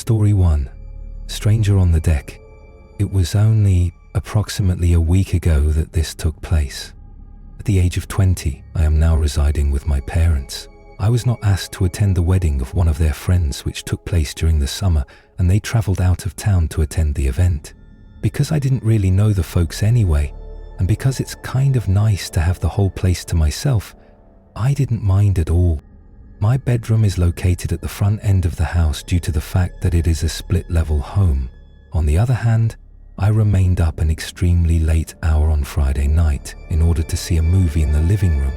Story 1. Stranger on the deck. It was only approximately a week ago that this took place. At the age of 20, I am now residing with my parents. I was not asked to attend the wedding of one of their friends which took place during the summer, and they travelled out of town to attend the event. Because I didn't really know the folks anyway, and because it's kind of nice to have the whole place to myself, I didn't mind at all. My bedroom is located at the front end of the house due to the fact that it is a split-level home. On the other hand, I remained up an extremely late hour on Friday night in order to see a movie in the living room.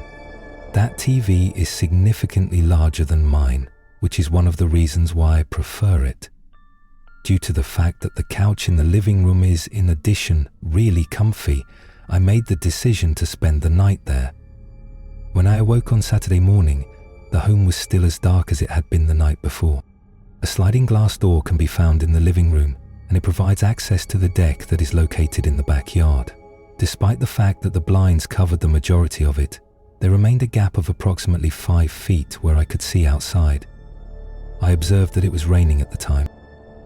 That TV is significantly larger than mine, which is one of the reasons why I prefer it. Due to the fact that the couch in the living room is, in addition, really comfy, I made the decision to spend the night there. When I awoke on Saturday morning, the home was still as dark as it had been the night before. A sliding glass door can be found in the living room, and it provides access to the deck that is located in the backyard. Despite the fact that the blinds covered the majority of it, there remained a gap of approximately 5 feet where I could see outside. I observed that it was raining at the time.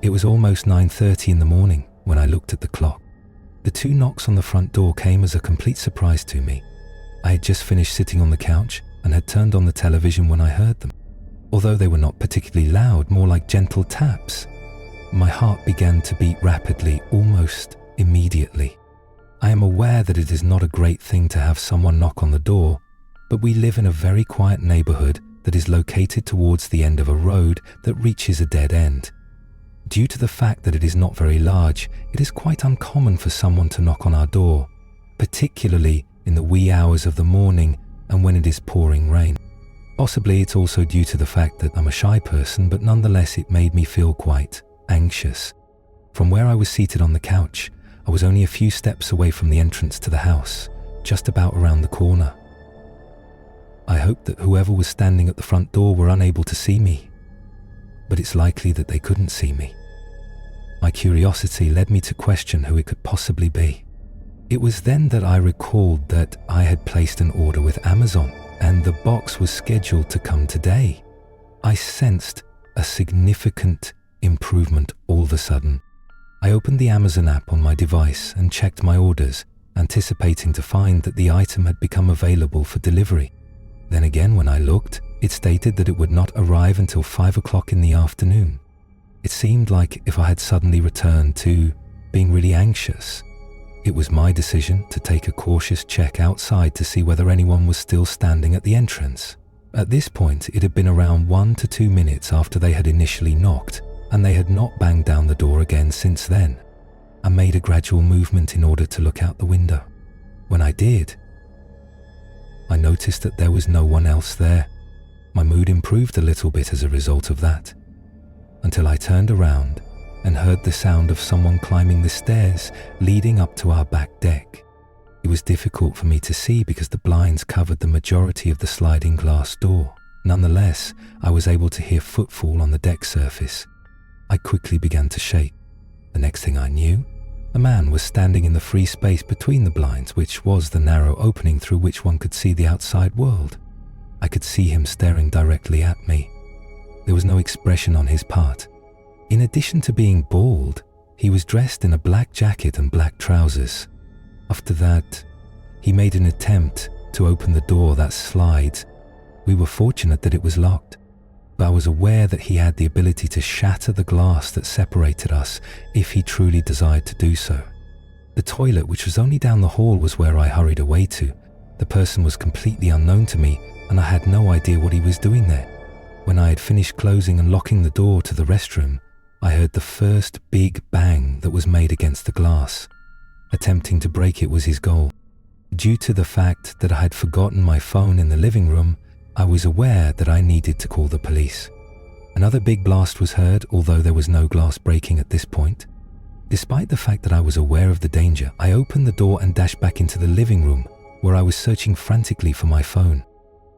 It was almost 9:30 in the morning when I looked at the clock. The 2 knocks on the front door came as a complete surprise to me. I had just finished sitting on the couch and had turned on the television when I heard them. Although they were not particularly loud, more like gentle taps, my heart began to beat rapidly, almost immediately. I am aware that it is not a great thing to have someone knock on the door, but we live in a very quiet neighborhood that is located towards the end of a road that reaches a dead end. Due to the fact that it is not very large, it is quite uncommon for someone to knock on our door, particularly in the wee hours of the morning and when it is pouring rain. Possibly it's also due to the fact that I'm a shy person, but nonetheless it made me feel quite anxious. From where I was seated on the couch, I was only a few steps away from the entrance to the house, just about around the corner. I hoped that whoever was standing at the front door were unable to see me, but it's likely that they couldn't see me. My curiosity led me to question who it could possibly be. It was then that I recalled that I had placed an order with Amazon, and the box was scheduled to come today. I sensed a significant improvement all of a sudden. I opened the Amazon app on my device and checked my orders, anticipating to find that the item had become available for delivery. Then again, when I looked, it stated that it would not arrive until 5 o'clock in the afternoon. It seemed like if I had suddenly returned to being really anxious, it was my decision to take a cautious check outside to see whether anyone was still standing at the entrance. At this point, it had been around 1 to 2 minutes after they had initially knocked, and they had not banged down the door again since then. I made a gradual movement in order to look out the window. When I did, I noticed that there was no one else there. My mood improved a little bit as a result of that, until I turned around and heard the sound of someone climbing the stairs leading up to our back deck. It was difficult for me to see because the blinds covered the majority of the sliding glass door. Nonetheless, I was able to hear footfall on the deck surface. I quickly began to shake. The next thing I knew, a man was standing in the free space between the blinds, which was the narrow opening through which one could see the outside world. I could see him staring directly at me. There was no expression on his part. In addition to being bald, he was dressed in a black jacket and black trousers. After that, he made an attempt to open the door that slides. We were fortunate that it was locked, but I was aware that he had the ability to shatter the glass that separated us if he truly desired to do so. The toilet, which was only down the hall, was where I hurried away to. The person was completely unknown to me, and I had no idea what he was doing there. When I had finished closing and locking the door to the restroom, I heard the first big bang that was made against the glass. Attempting to break it was his goal. Due to the fact that I had forgotten my phone in the living room, I was aware that I needed to call the police. Another big blast was heard, although there was no glass breaking at this point. Despite the fact that I was aware of the danger, I opened the door and dashed back into the living room, where I was searching frantically for my phone.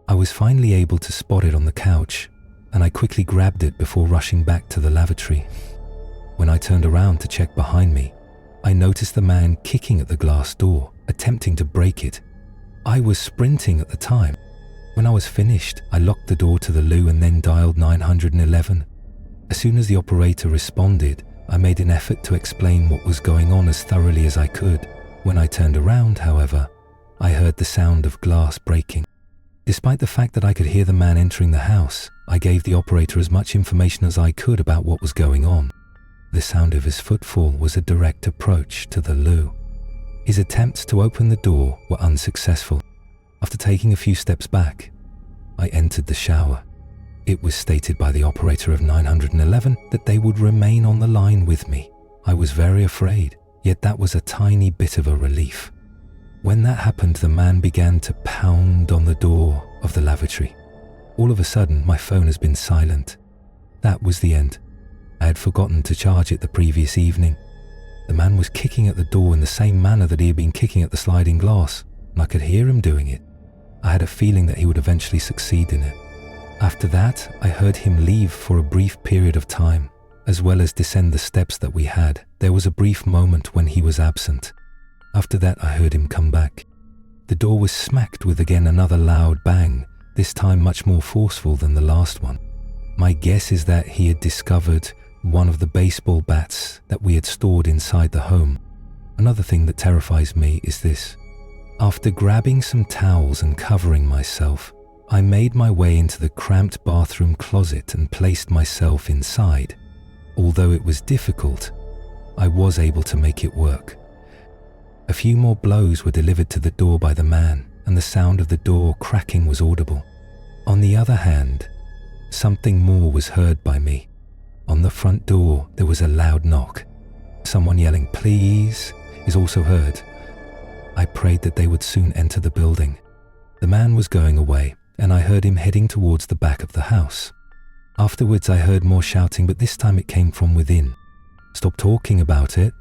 I was finally able to spot it on the couch, and I quickly grabbed it before rushing back to the lavatory. When I turned around to check behind me, I noticed the man kicking at the glass door, attempting to break it. I was sprinting at the time. When I was finished, I locked the door to the loo and then dialed 911. As soon as the operator responded, I made an effort to explain what was going on as thoroughly as I could. When I turned around, however, I heard the sound of glass breaking. Despite the fact that I could hear the man entering the house, I gave the operator as much information as I could about what was going on. The sound of his footfall was a direct approach to the loo. His attempts to open the door were unsuccessful. After taking a few steps back, I entered the shower. It was stated by the operator of 911 that they would remain on the line with me. I was very afraid, yet that was a tiny bit of a relief. When that happened, the man began to pound on the door of the lavatory. All of a sudden, my phone has been silent. That was the end. I had forgotten to charge it the previous evening. The man was kicking at the door in the same manner that he had been kicking at the sliding glass, and I could hear him doing it. I had a feeling that he would eventually succeed in it. After that, I heard him leave for a brief period of time, as well as descend the steps that we had. There was a brief moment when he was absent. After that, I heard him come back. The door was smacked with again another loud bang, this time much more forceful than the last one. My guess is that he had discovered one of the baseball bats that we had stored inside the home. Another thing that terrifies me is this. After grabbing some towels and covering myself, I made my way into the cramped bathroom closet and placed myself inside. Although it was difficult, I was able to make it work. A few more blows were delivered to the door by the man, and the sound of the door cracking was audible. On the other hand, something more was heard by me. On the front door, there was a loud knock. Someone yelling, "Please," is also heard. I prayed that they would soon enter the building. The man was going away, and I heard him heading towards the back of the house. Afterwards, I heard more shouting, but this time it came from within. Stop talking about it.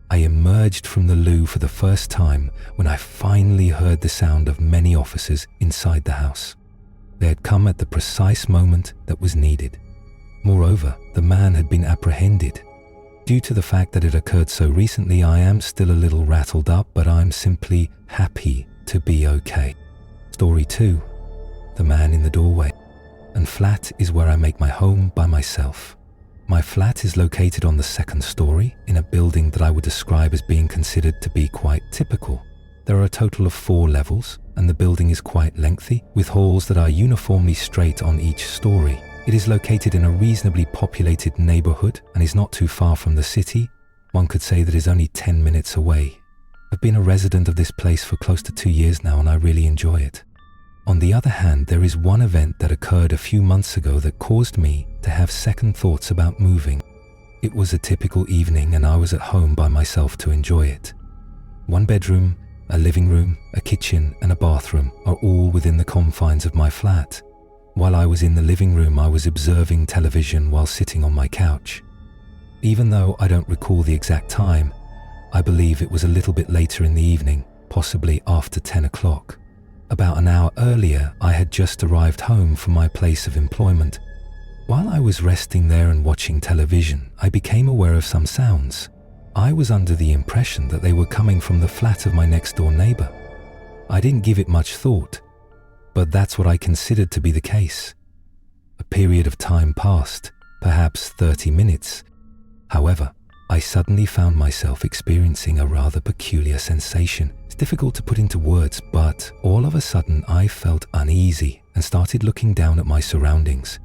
I emerged from the loo for the first time when I finally heard the sound of many officers inside the house. They had come at the precise moment that was needed. Moreover, the man had been apprehended. Due to the fact that it occurred so recently, I am still a little rattled up, but I'm simply happy to be okay. Story 2. The man in the doorway. And flat is where I make my home by myself. My flat is located on the second story in a building that I would describe as being considered to be quite typical. There are a total of 4 levels, and the building is quite lengthy, with halls that are uniformly straight on each story. It is located in a reasonably populated neighborhood and is not too far from the city. One could say that it is only 10 minutes away. I've been a resident of this place for close to 2 years now, and I really enjoy it. On the other hand, there is one event that occurred a few months ago that caused me to have second thoughts about moving. It was a typical evening and I was at home by myself to enjoy it. 1 bedroom, a living room, a kitchen and a bathroom are all within the confines of my flat. While I was in the living room, I was observing television while sitting on my couch. Even though I don't recall the exact time, I believe it was a little bit later in the evening, possibly after 10 o'clock. About an hour earlier, I had just arrived home from my place of employment. While I was resting there and watching television, I became aware of some sounds. I was under the impression that they were coming from the flat of my next-door neighbor. I didn't give it much thought, but that's what I considered to be the case. A period of time passed, perhaps 30 minutes. However, I suddenly found myself experiencing a rather peculiar sensation. It's difficult to put into words, but all of a sudden I felt uneasy and started looking down at my surroundings.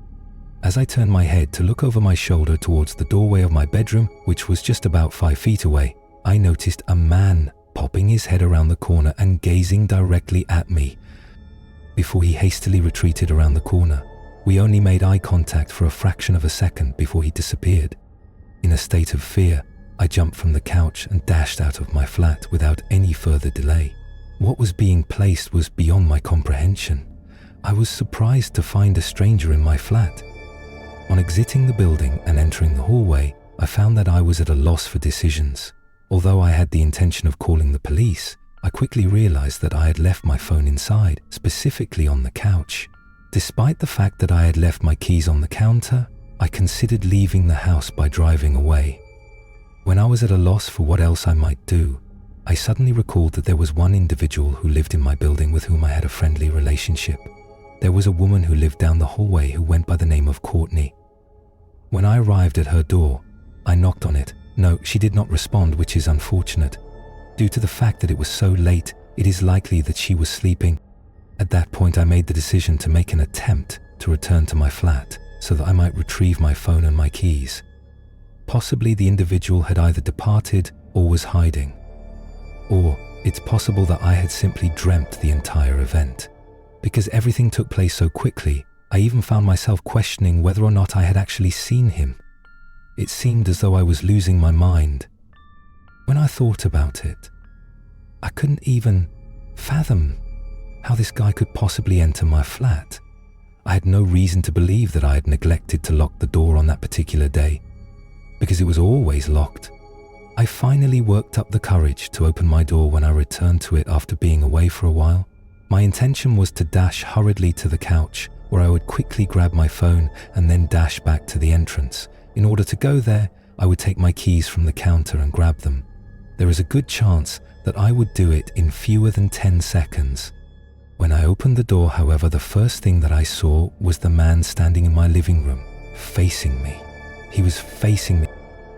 As I turned my head to look over my shoulder towards the doorway of my bedroom, which was just about 5 feet away, I noticed a man popping his head around the corner and gazing directly at me. Before he hastily retreated around the corner, we only made eye contact for a fraction of a second before he disappeared. In a state of fear, I jumped from the couch and dashed out of my flat without any further delay. What was being placed was beyond my comprehension. I was surprised to find a stranger in my flat. On exiting the building and entering the hallway, I found that I was at a loss for decisions. Although I had the intention of calling the police, I quickly realized that I had left my phone inside, specifically on the couch. Despite the fact that I had left my keys on the counter, I considered leaving the house by driving away. When I was at a loss for what else I might do, I suddenly recalled that there was one individual who lived in my building with whom I had a friendly relationship. There was a woman who lived down the hallway who went by the name of Courtney. When I arrived at her door, I knocked on it. No, she did not respond, which is unfortunate. Due to the fact that it was so late, it is likely that she was sleeping. At that point, I made the decision to make an attempt to return to my flat so that I might retrieve my phone and my keys. Possibly the individual had either departed or was hiding. Or it's possible that I had simply dreamt the entire event. Because everything took place so quickly, I even found myself questioning whether or not I had actually seen him. It seemed as though I was losing my mind. When I thought about it, I couldn't even fathom how this guy could possibly enter my flat. I had no reason to believe that I had neglected to lock the door on that particular day, because it was always locked. I finally worked up the courage to open my door when I returned to it after being away for a while. My intention was to dash hurriedly to the couch, where I would quickly grab my phone and then dash back to the entrance. In order to go there, I would take my keys from the counter and grab them. There is a good chance that I would do it in fewer than 10 seconds. When I opened the door, however, the first thing that I saw was the man standing in my living room, facing me. He was facing me.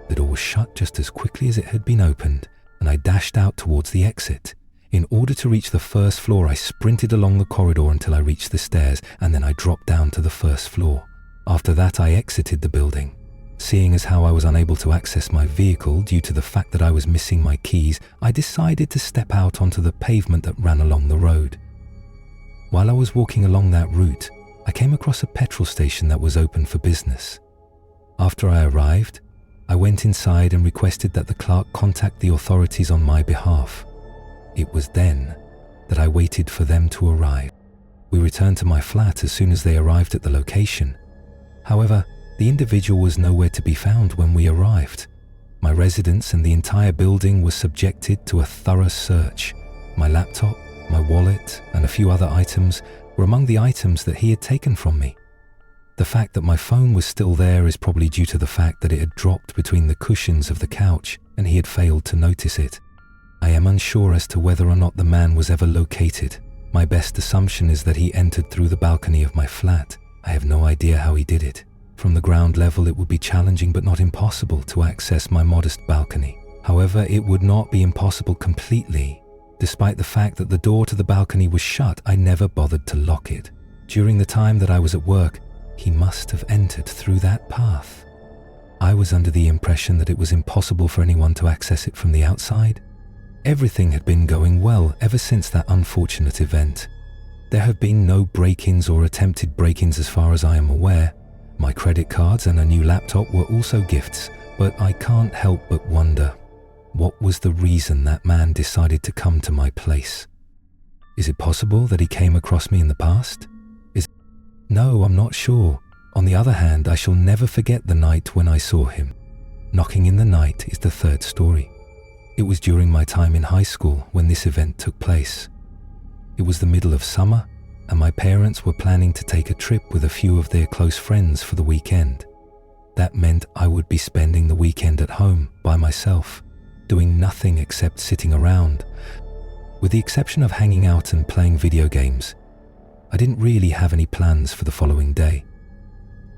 The door was shut just as quickly as it had been opened, and I dashed out towards the exit. In order to reach the first floor, I sprinted along the corridor until I reached the stairs, and then I dropped down to the first floor. After that, I exited the building. Seeing as how I was unable to access my vehicle due to the fact that I was missing my keys, I decided to step out onto the pavement that ran along the road. While I was walking along that route, I came across a petrol station that was open for business. After I arrived, I went inside and requested that the clerk contact the authorities on my behalf. It was then that I waited for them to arrive. We returned to my flat as soon as they arrived at the location. However, the individual was nowhere to be found when we arrived. My residence and the entire building was subjected to a thorough search. My laptop, my wallet, and a few other items were among the items that he had taken from me. The fact that my phone was still there is probably due to the fact that it had dropped between the cushions of the couch and he had failed to notice it. I am unsure as to whether or not the man was ever located. My best assumption is that he entered through the balcony of my flat. I have no idea how he did it. From the ground level, it would be challenging but not impossible to access my modest balcony. However, it would not be impossible completely. Despite the fact that the door to the balcony was shut, I never bothered to lock it. During the time that I was at work, he must have entered through that path. I was under the impression that it was impossible for anyone to access it from the outside. Everything had been going well ever since that unfortunate event. There have been no break-ins or attempted break-ins as far as I am aware. My credit cards and a new laptop were also gifts, but I can't help but wonder, what was the reason that man decided to come to my place? Is it possible that he came across me in the past? No, I'm not sure. On the other hand, I shall never forget the night when I saw him. Knocking in the Night is the third story. It was during my time in high school when this event took place. It was the middle of summer, and my parents were planning to take a trip with a few of their close friends for the weekend. That meant I would be spending the weekend at home by myself, doing nothing except sitting around. With the exception of hanging out and playing video games, I didn't really have any plans for the following day.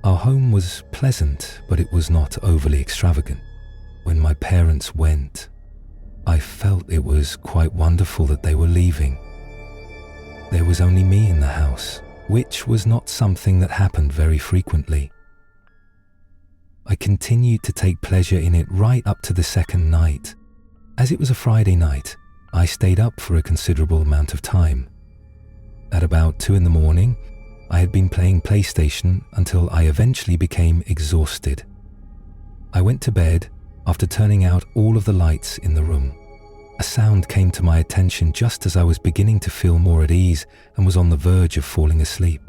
Our home was pleasant, but it was not overly extravagant. When my parents went, I felt it was quite wonderful that they were leaving. There was only me in the house, which was not something that happened very frequently. I continued to take pleasure in it right up to the second night. As it was a Friday night, I stayed up for a considerable amount of time. At about 2 a.m, I had been playing PlayStation until I eventually became exhausted. I went to bed after turning out all of the lights in the room. A sound came to my attention just as I was beginning to feel more at ease and was on the verge of falling asleep.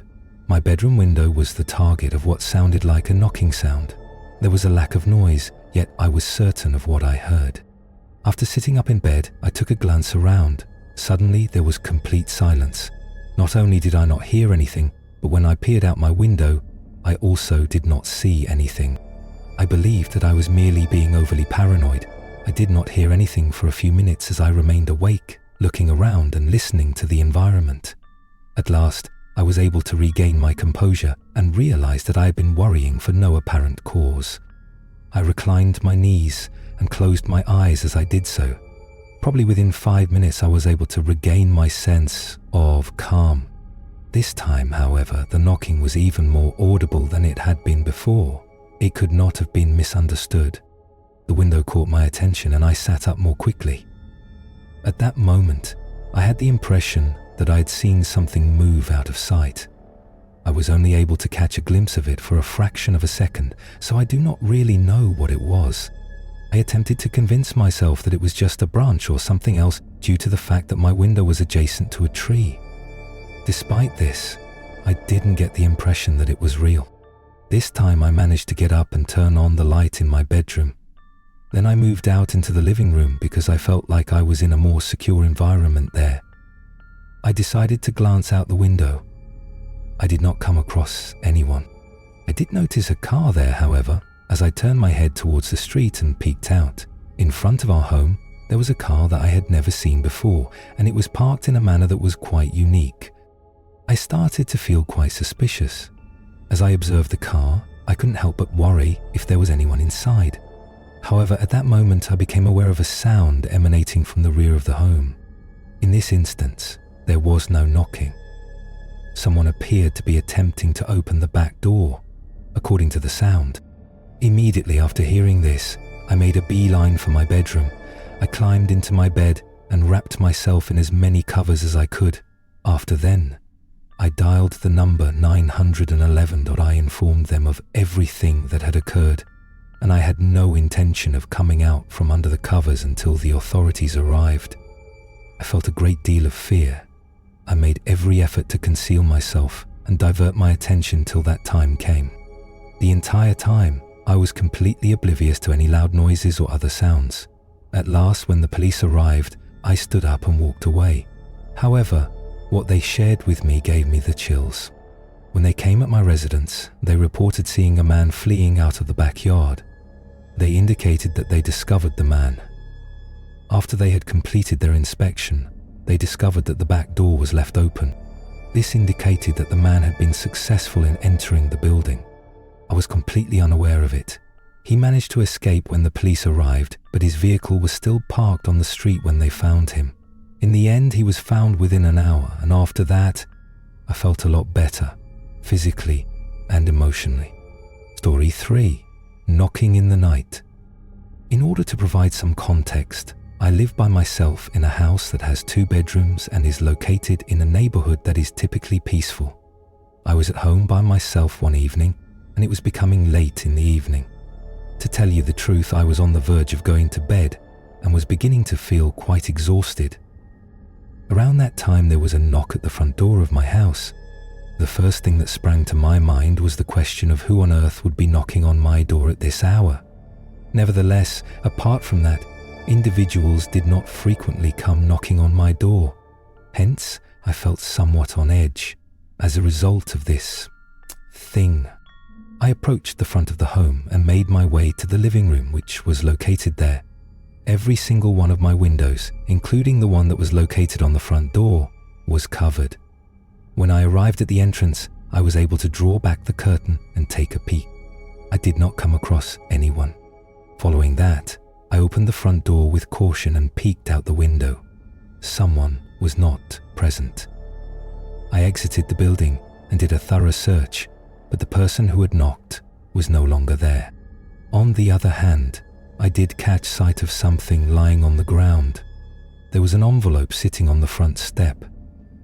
My bedroom window was the target of what sounded like a knocking sound. There was a lack of noise, yet I was certain of what I heard. After sitting up in bed, I took a glance around. Suddenly, there was complete silence. Not only did I not hear anything, but when I peered out my window, I also did not see anything. I believed that I was merely being overly paranoid. I did not hear anything for a few minutes as I remained awake, looking around and listening to the environment. At last, I was able to regain my composure and realized that I had been worrying for no apparent cause. I reclined my knees and closed my eyes as I did so. Probably within 5 minutes I was able to regain my sense of calm. This time, however, the knocking was even more audible than it had been before. It could not have been misunderstood. The window caught my attention and I sat up more quickly. At that moment, I had the impression that I had seen something move out of sight. I was only able to catch a glimpse of it for a fraction of a second, so I do not really know what it was. I attempted to convince myself that it was just a branch or something else due to the fact that my window was adjacent to a tree. Despite this, I didn't get the impression that it was real. This time I managed to get up and turn on the light in my bedroom. Then I moved out into the living room because I felt like I was in a more secure environment there. I decided to glance out the window. I did not come across anyone. I did notice a car there, however, as I turned my head towards the street and peeked out. In front of our home, there was a car that I had never seen before, and it was parked in a manner that was quite unique. I started to feel quite suspicious. As I observed the car, I couldn't help but worry if there was anyone inside. However, at that moment I became aware of a sound emanating from the rear of the home. In this instance, there was no knocking. Someone appeared to be attempting to open the back door, according to the sound. Immediately after hearing this, I made a beeline for my bedroom. I climbed into my bed and wrapped myself in as many covers as I could. After then, I dialed the number 911. I informed them of everything that had occurred, and I had no intention of coming out from under the covers until the authorities arrived. I felt a great deal of fear. I made every effort to conceal myself and divert my attention till that time came. The entire time, I was completely oblivious to any loud noises or other sounds. At last, when the police arrived, I stood up and walked away. However, what they shared with me gave me the chills. When they came at my residence, they reported seeing a man fleeing out of the backyard. They indicated that they discovered the man. After they had completed their inspection, they discovered that the back door was left open. This indicated that the man had been successful in entering the building. I was completely unaware of it. He managed to escape when the police arrived, but his vehicle was still parked on the street when they found him. In the end, he was found within an hour, and after that, I felt a lot better, physically and emotionally. Story 3. Knocking in the night. In order to provide some context, I live by myself in a house that has 2 bedrooms and is located in a neighborhood that is typically peaceful. I was at home by myself one evening, and it was becoming late in the evening. To tell you the truth, I was on the verge of going to bed and was beginning to feel quite exhausted. Around that time, there was a knock at the front door of my house. The first thing that sprang to my mind was the question of who on earth would be knocking on my door at this hour. Nevertheless, apart from that, individuals did not frequently come knocking on my door. Hence, I felt somewhat on edge as a result of this thing. I approached the front of the home and made my way to the living room, which was located there. Every single one of my windows, including the one that was located on the front door, was covered. When I arrived at the entrance, I was able to draw back the curtain and take a peek. I did not come across anyone. Following that, I opened the front door with caution and peeked out the window. Someone was not present. I exited the building and did a thorough search, but the person who had knocked was no longer there. On the other hand, I did catch sight of something lying on the ground. There was an envelope sitting on the front step.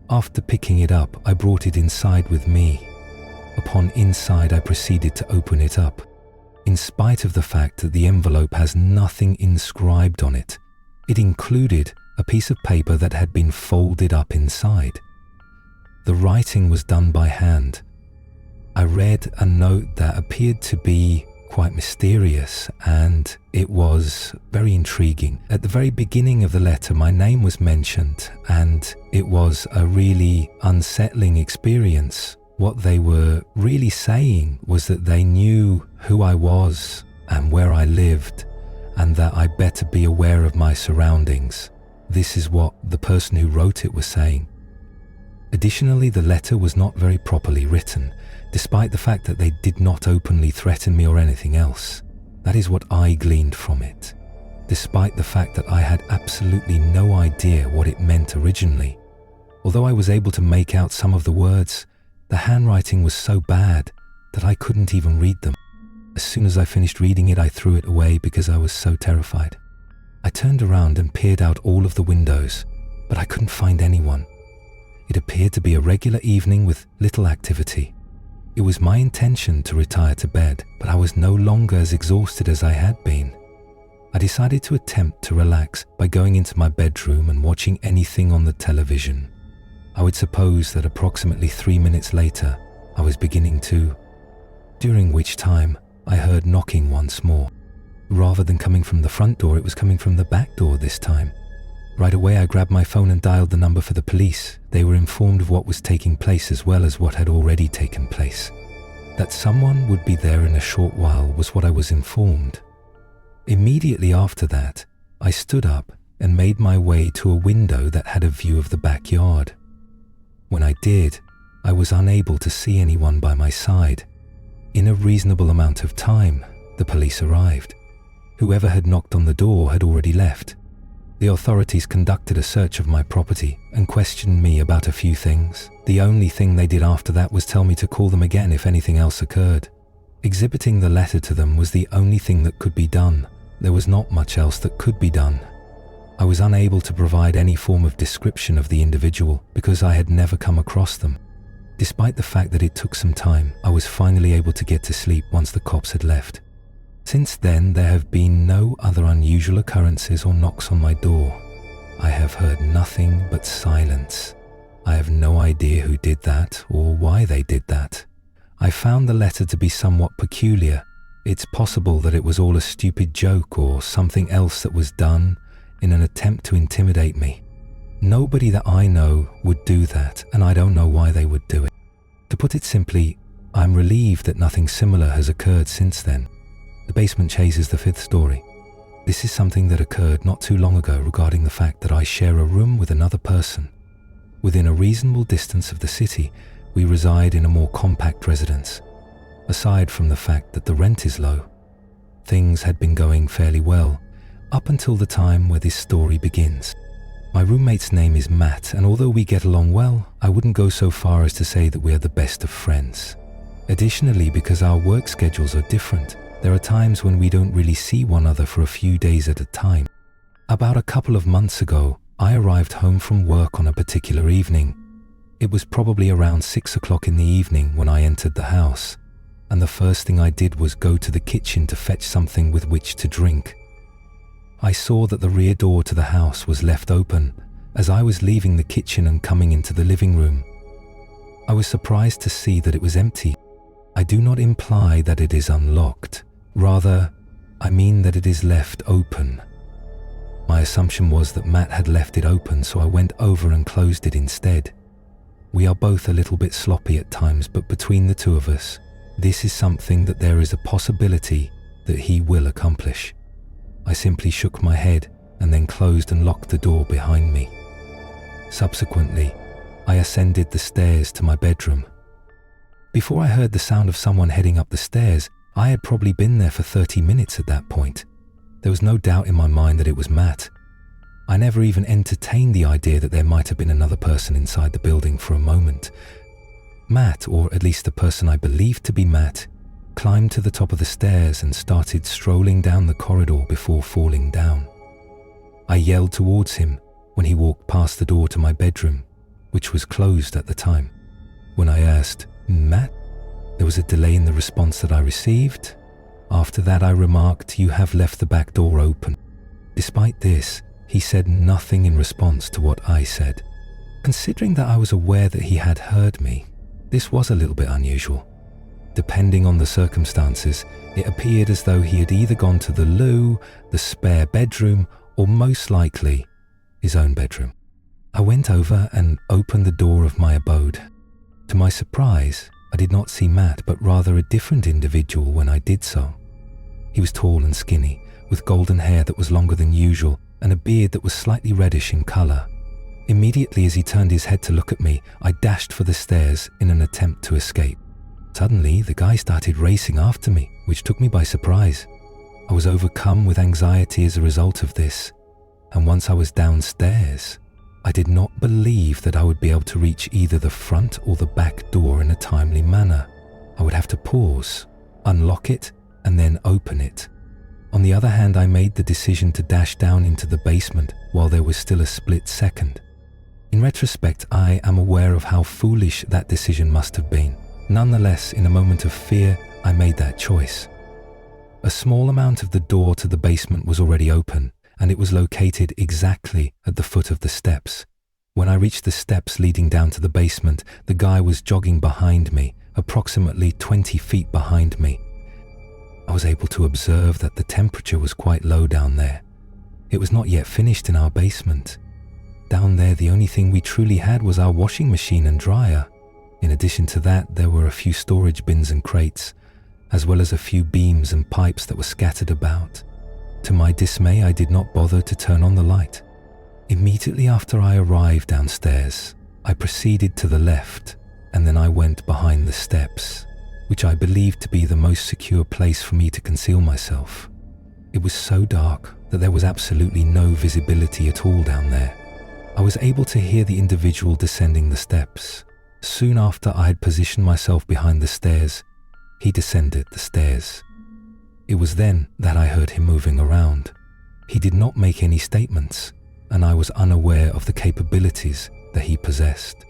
After picking it up, I brought it inside with me. Upon inside, I proceeded to open it up. In spite of the fact that the envelope has nothing inscribed on it, it included a piece of paper that had been folded up inside. The writing was done by hand. I read a note that appeared to be quite mysterious, and it was very intriguing. At the very beginning of the letter, my name was mentioned, and it was a really unsettling experience. What they were really saying was that they knew who I was and where I lived, and that I better be aware of my surroundings. This is what the person who wrote it was saying. Additionally, the letter was not very properly written, despite the fact that they did not openly threaten me or anything else. That is what I gleaned from it. Despite the fact that I had absolutely no idea what it meant originally. Although I was able to make out some of the words, the handwriting was so bad that I couldn't even read them. As soon as I finished reading it, I threw it away because I was so terrified. I turned around and peered out all of the windows, but I couldn't find anyone. It appeared to be a regular evening with little activity. It was my intention to retire to bed, but I was no longer as exhausted as I had been. I decided to attempt to relax by going into my bedroom and watching anything on the television. I would suppose that approximately 3 minutes later, I was beginning to, during which time I heard knocking once more. Rather than coming from the front door, it was coming from the back door this time. Right away, I grabbed my phone and dialed the number for the police. They were informed of what was taking place as well as what had already taken place. That someone would be there in a short while was what I was informed. Immediately after that, I stood up and made my way to a window that had a view of the backyard. When I did, I was unable to see anyone by my side. In a reasonable amount of time, the police arrived. Whoever had knocked on the door had already left. The authorities conducted a search of my property and questioned me about a few things. The only thing they did after that was tell me to call them again if anything else occurred. Exhibiting the letter to them was the only thing that could be done. There was not much else that could be done. I was unable to provide any form of description of the individual because I had never come across them. Despite the fact that it took some time, I was finally able to get to sleep once the cops had left. Since then, there have been no other unusual occurrences or knocks on my door. I have heard nothing but silence. I have no idea who did that or why they did that. I found the letter to be somewhat peculiar. It's possible that it was all a stupid joke or something else that was done in an attempt to intimidate me. Nobody that I know would do that, and I don't know why they would do it. To put it simply, I'm relieved that nothing similar has occurred since then. The basement chase is the fifth story. This is something that occurred not too long ago regarding the fact that I share a room with another person. Within a reasonable distance of the city, we reside in a more compact residence. Aside from the fact that the rent is low, things had been going fairly well up until the time where this story begins. My roommate's name is Matt, and although we get along well, I wouldn't go so far as to say that we are the best of friends. Additionally, because our work schedules are different, there are times when we don't really see one another for a few days at a time. About a couple of months ago, I arrived home from work on a particular evening. It was probably around 6 o'clock in the evening when I entered the house, and the first thing I did was go to the kitchen to fetch something with which to drink. I saw that the rear door to the house was left open as I was leaving the kitchen and coming into the living room. I was surprised to see that it was empty. I do not imply that it is unlocked. Rather, I mean that it is left open. My assumption was that Matt had left it open, so I went over and closed it instead. We are both a little bit sloppy at times, but between the two of us, this is something that there is a possibility that he will accomplish. I simply shook my head and then closed and locked the door behind me. Subsequently, I ascended the stairs to my bedroom. Before I heard the sound of someone heading up the stairs, I had probably been there for 30 minutes at that point. There was no doubt in my mind that it was Matt. I never even entertained the idea that there might have been another person inside the building for a moment. Matt, or at least the person I believed to be Matt, climbed to the top of the stairs and started strolling down the corridor before falling down. I yelled towards him when he walked past the door to my bedroom, which was closed at the time. When I asked, "Matt?" there was a delay in the response that I received. After that, I remarked, "You have left the back door open." Despite this, he said nothing in response to what I said. Considering that I was aware that he had heard me, this was a little bit unusual. Depending on the circumstances, it appeared as though he had either gone to the loo, the spare bedroom, or most likely, his own bedroom. I went over and opened the door of my abode. To my surprise, I did not see Matt, but rather a different individual when I did so. He was tall and skinny, with golden hair that was longer than usual and a beard that was slightly reddish in color. Immediately as he turned his head to look at me, I dashed for the stairs in an attempt to escape. Suddenly, the guy started racing after me, which took me by surprise. I was overcome with anxiety as a result of this, and once I was downstairs, I did not believe that I would be able to reach either the front or the back door in a timely manner. I would have to pause, unlock it, and then open it. On the other hand, I made the decision to dash down into the basement while there was still a split second. In retrospect, I am aware of how foolish that decision must have been. Nonetheless, in a moment of fear, I made that choice. A small amount of the door to the basement was already open, and it was located exactly at the foot of the steps. When I reached the steps leading down to the basement, the guy was jogging behind me, approximately 20 feet behind me. I was able to observe that the temperature was quite low down there. It was not yet finished in our basement. Down there, the only thing we truly had was our washing machine and dryer. In addition to that, there were a few storage bins and crates, as well as a few beams and pipes that were scattered about. To my dismay, I did not bother to turn on the light. Immediately after I arrived downstairs, I proceeded to the left, and then I went behind the steps, which I believed to be the most secure place for me to conceal myself. It was so dark that there was absolutely no visibility at all down there. I was able to hear the individual descending the steps. Soon after I had positioned myself behind the stairs, he descended the stairs. It was then that I heard him moving around. He did not make any statements, and I was unaware of the capabilities that he possessed.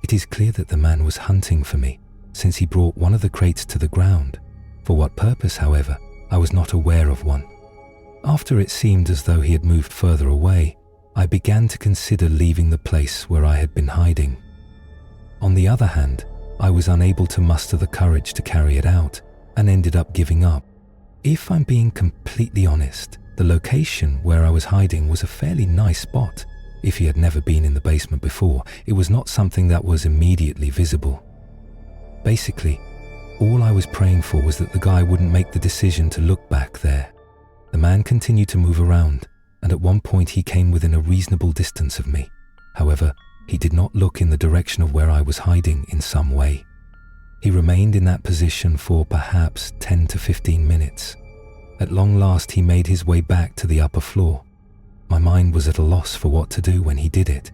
It is clear that the man was hunting for me, since he brought one of the crates to the ground. For what purpose, however, I was not aware of one. After it seemed as though he had moved further away, I began to consider leaving the place where I had been hiding. On the other hand, I was unable to muster the courage to carry it out, and ended up giving up. If I'm being completely honest, the location where I was hiding was a fairly nice spot. If he had never been in the basement before, it was not something that was immediately visible. Basically, all I was praying for was that the guy wouldn't make the decision to look back there. The man continued to move around, and at one point he came within a reasonable distance of me. However, he did not look in the direction of where I was hiding in some way. He remained in that position for perhaps 10 to 15 minutes. At long last, he made his way back to the upper floor. My mind was at a loss for what to do when he did it.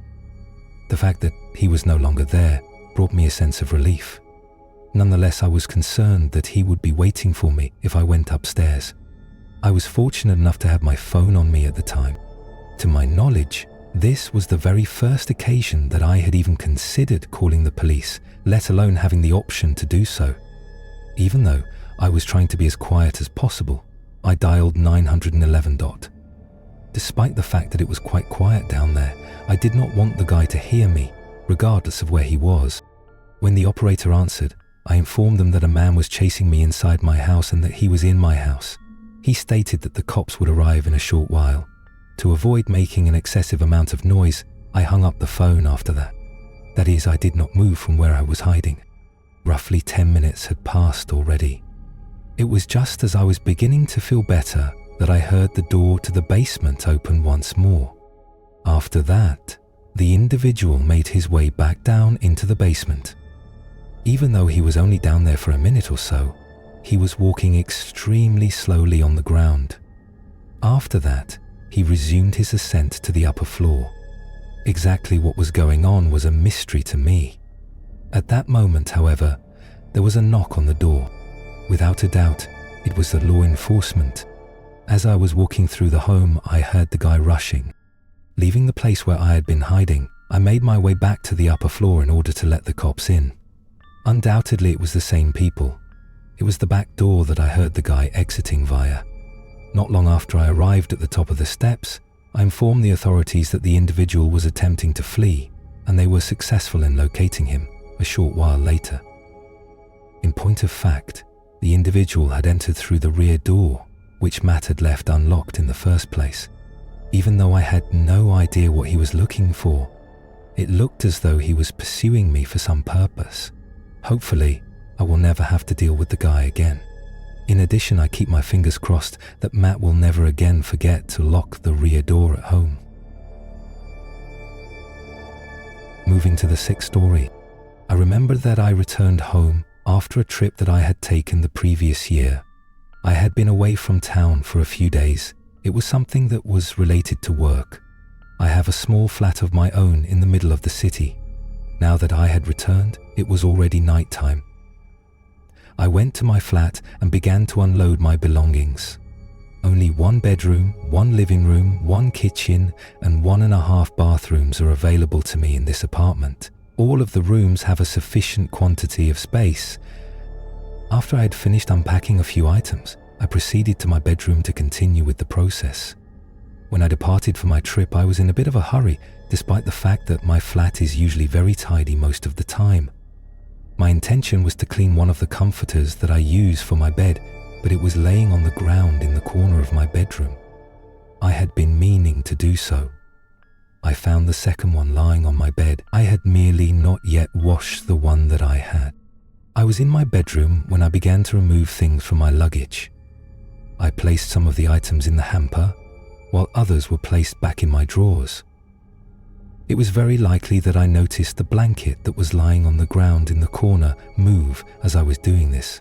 The fact that he was no longer there brought me a sense of relief. Nonetheless, I was concerned that he would be waiting for me if I went upstairs. I was fortunate enough to have my phone on me at the time. To my knowledge, this was the very first occasion that I had even considered calling the police, let alone having the option to do so. Even though I was trying to be as quiet as possible, I dialed 911. Despite the fact that it was quite quiet down there, I did not want the guy to hear me, regardless of where he was. When the operator answered, I informed them that a man was chasing me inside my house and that he was in my house. He stated that the cops would arrive in a short while. To avoid making an excessive amount of noise, I hung up the phone after that. That is, I did not move from where I was hiding. Roughly 10 minutes had passed already. It was just as I was beginning to feel better that I heard the door to the basement open once more. After that, the individual made his way back down into the basement. Even though he was only down there for a minute or so, he was walking extremely slowly on the ground. After that, he resumed his ascent to the upper floor. Exactly what was going on was a mystery to me. At that moment, however, there was a knock on the door. Without a doubt, it was the law enforcement. As I was walking through the home, I heard the guy rushing. Leaving the place where I had been hiding, I made my way back to the upper floor in order to let the cops in. Undoubtedly, it was the same people. It was the back door that I heard the guy exiting via. Not long after I arrived at the top of the steps, I informed the authorities that the individual was attempting to flee, and they were successful in locating him a short while later. In point of fact, the individual had entered through the rear door, which Matt had left unlocked in the first place. Even though I had no idea what he was looking for, it looked as though he was pursuing me for some purpose. Hopefully, I will never have to deal with the guy again. In addition, I keep my fingers crossed that Matt will never again forget to lock the rear door at home. Moving to the 6th story, I remembered that I returned home After a trip that I had taken the previous year, I had been away from town for a few days. It was something that was related to work. I have a small flat of my own in the middle of the city. Now that I had returned, it was already nighttime. I went to my flat and began to unload my belongings. Only one bedroom, one living room, one kitchen, and 1.5 bathrooms are available to me in this apartment. All of the rooms have a sufficient quantity of space. After I had finished unpacking a few items, I proceeded to my bedroom to continue with the process. When I departed for my trip, I was in a bit of a hurry, despite the fact that my flat is usually very tidy most of the time. My intention was to clean one of the comforters that I use for my bed, but it was laying on the ground in the corner of my bedroom. I had been meaning to do so. I found the second one lying on my bed. I had merely not yet washed the one that I had. I was in my bedroom when I began to remove things from my luggage. I placed some of the items in the hamper, while others were placed back in my drawers. It was very likely that I noticed the blanket that was lying on the ground in the corner move as I was doing this.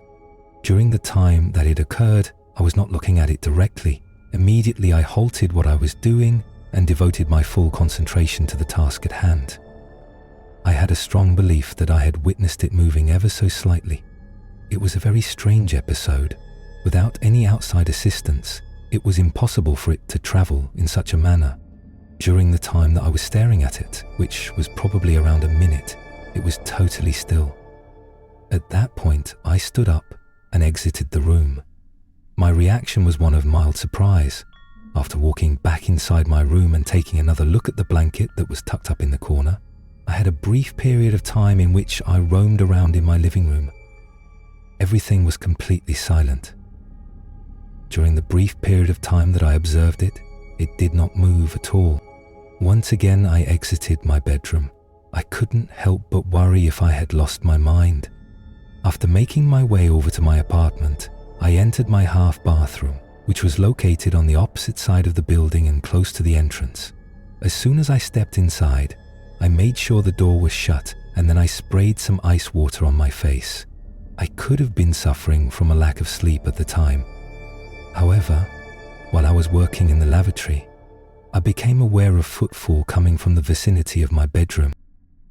During the time that it occurred, I was not looking at it directly. Immediately I halted what I was doing and devoted my full concentration to the task at hand. I had a strong belief that I had witnessed it moving ever so slightly. It was a very strange episode. Without any outside assistance, it was impossible for it to travel in such a manner. During the time that I was staring at it, which was probably around a minute, it was totally still. At that point, I stood up and exited the room. My reaction was one of mild surprise. After walking back inside my room and taking another look at the blanket that was tucked up in the corner, I had a brief period of time in which I roamed around in my living room. Everything was completely silent. During the brief period of time that I observed it, it did not move at all. Once again, I exited my bedroom. I couldn't help but worry if I had lost my mind. After making my way over to my apartment, I entered my half bathroom, which was located on the opposite side of the building and close to the entrance. As soon as I stepped inside, I made sure the door was shut and then I sprayed some ice water on my face. I could have been suffering from a lack of sleep at the time. However, while I was working in the lavatory, I became aware of footfall coming from the vicinity of my bedroom.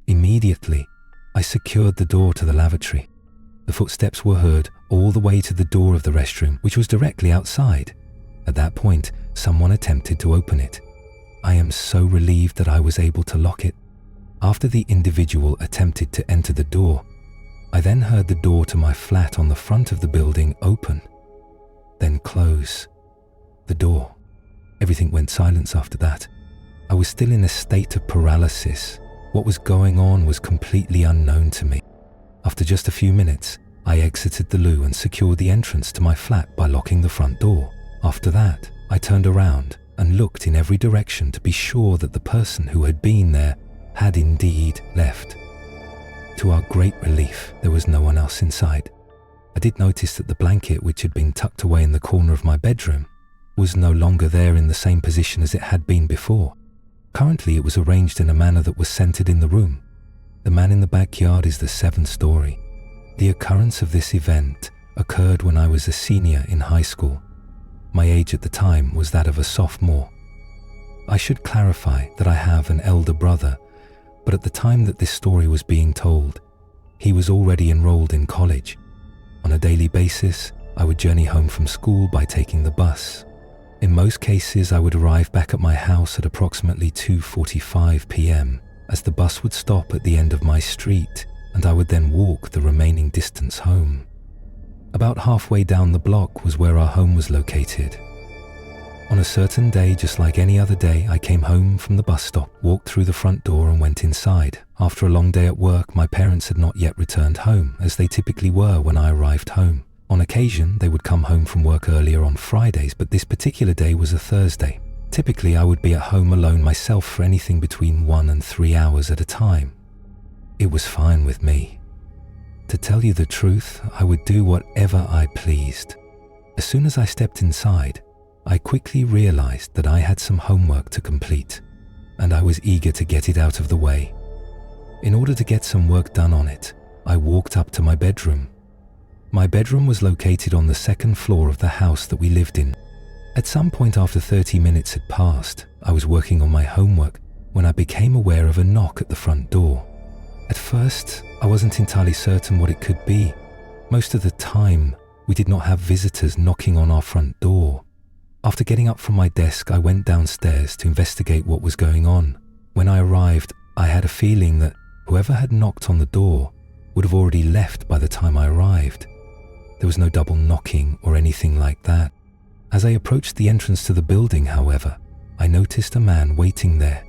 Immediately, I secured the door to the lavatory. The footsteps were heard all the way to the door of the restroom, which was directly outside. At that point, someone attempted to open it. I am so relieved that I was able to lock it. After the individual attempted to enter the door, I then heard the door to my flat on the front of the building open, then close. The door. Everything went silent after that. I was still in a state of paralysis. What was going on was completely unknown to me. After just a few minutes, I exited the loo and secured the entrance to my flat by locking the front door. After that, I turned around and looked in every direction to be sure that the person who had been there had indeed left. To our great relief, there was no one else inside. I did notice that the blanket, which had been tucked away in the corner of my bedroom, was no longer there in the same position as it had been before. Currently, it was arranged in a manner that was centered in the room. The man in the backyard is the 7th story. The occurrence of this event occurred when I was a senior in high school. My age at the time was that of a sophomore. I should clarify that I have an elder brother, but at the time that this story was being told, he was already enrolled in college. On a daily basis, I would journey home from school by taking the bus. In most cases, I would arrive back at my house at approximately 2:45 p.m. as the bus would stop at the end of my street and I would then walk the remaining distance home. About halfway down the block was where our home was located. On a certain day, just like any other day, I came home from the bus stop, walked through the front door and went inside. After a long day at work, my parents had not yet returned home, as they typically were when I arrived home. On occasion, they would come home from work earlier on Fridays, but this particular day was a Thursday. Typically, I would be at home alone myself for anything between 1 and 3 hours at a time. It was fine with me. To tell you the truth, I would do whatever I pleased. As soon as I stepped inside, I quickly realized that I had some homework to complete, and I was eager to get it out of the way. In order to get some work done on it, I walked up to my bedroom My bedroom was located on the second floor of the house that we lived in. At some point after 30 minutes had passed, I was working on my homework when I became aware of a knock at the front door. At first, I wasn't entirely certain what it could be. Most of the time, we did not have visitors knocking on our front door. After getting up from my desk, I went downstairs to investigate what was going on. When I arrived, I had a feeling that whoever had knocked on the door would have already left by the time I arrived. There was no double knocking or anything like that. As I approached the entrance to the building, however, I noticed a man waiting there.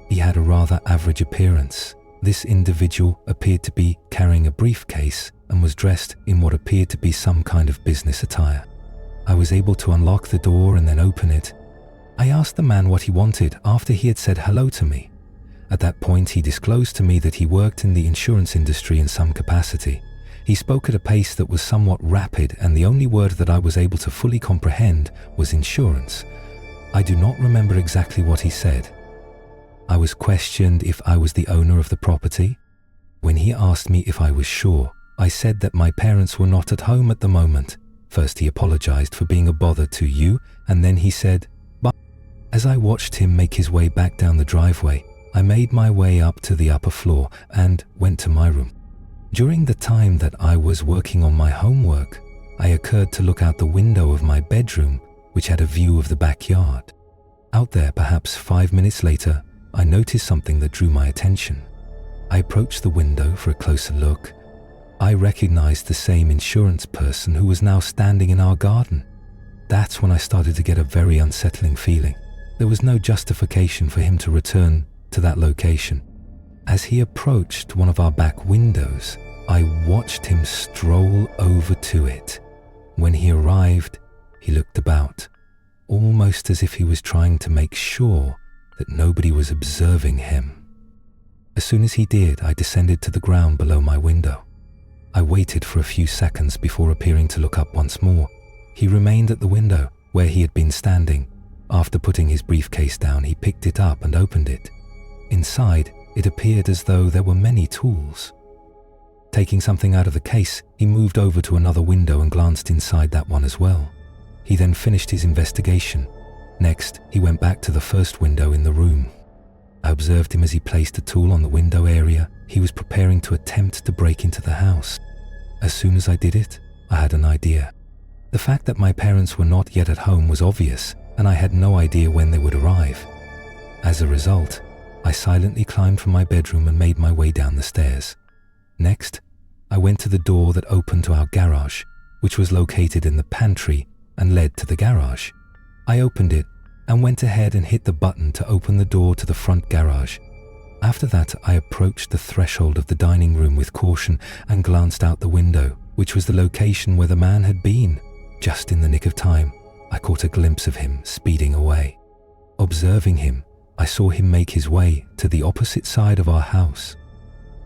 He had a rather average appearance. This individual appeared to be carrying a briefcase and was dressed in what appeared to be some kind of business attire. I was able to unlock the door and then open it. I asked the man what he wanted after he had said hello to me. At that point, he disclosed to me that he worked in the insurance industry in some capacity. He spoke at a pace that was somewhat rapid, and the only word that I was able to fully comprehend was insurance. I do not remember exactly what he said. I was questioned if I was the owner of the property. When he asked me if I was sure, I said that my parents were not at home at the moment. First, he apologized for being a bother to you, and then he said, "Bye." As I watched him make his way back down the driveway, I made my way up to the upper floor and went to my room. During the time that I was working on my homework, I occurred to look out the window of my bedroom, which had a view of the backyard. Out there, perhaps 5 minutes later, I noticed something that drew my attention. I approached the window for a closer look. I recognized the same insurance person who was now standing in our garden. That's when I started to get a very unsettling feeling. There was no justification for him to return to that location. As he approached one of our back windows, I watched him stroll over to it. When he arrived, he looked about, almost as if he was trying to make sure that nobody was observing him. As soon as he did, I descended to the ground below my window. I waited for a few seconds before appearing to look up once more. He remained at the window where he had been standing. After putting his briefcase down, he picked it up and opened it. Inside, it appeared as though there were many tools. Taking something out of the case, he moved over to another window and glanced inside that one as well. He then finished his investigation. Next, he went back to the first window in the room. I observed him as he placed a tool on the window area. He was preparing to attempt to break into the house. As soon as I did it, I had an idea. The fact that my parents were not yet at home was obvious, and I had no idea when they would arrive. As a result, I silently climbed from my bedroom and made my way down the stairs. Next, I went to the door that opened to our garage, which was located in the pantry and led to the garage. I opened it and went ahead and hit the button to open the door to the front garage. After that, I approached the threshold of the dining room with caution and glanced out the window, which was the location where the man had been. Just in the nick of time, I caught a glimpse of him speeding away. Observing him, I saw him make his way to the opposite side of our house.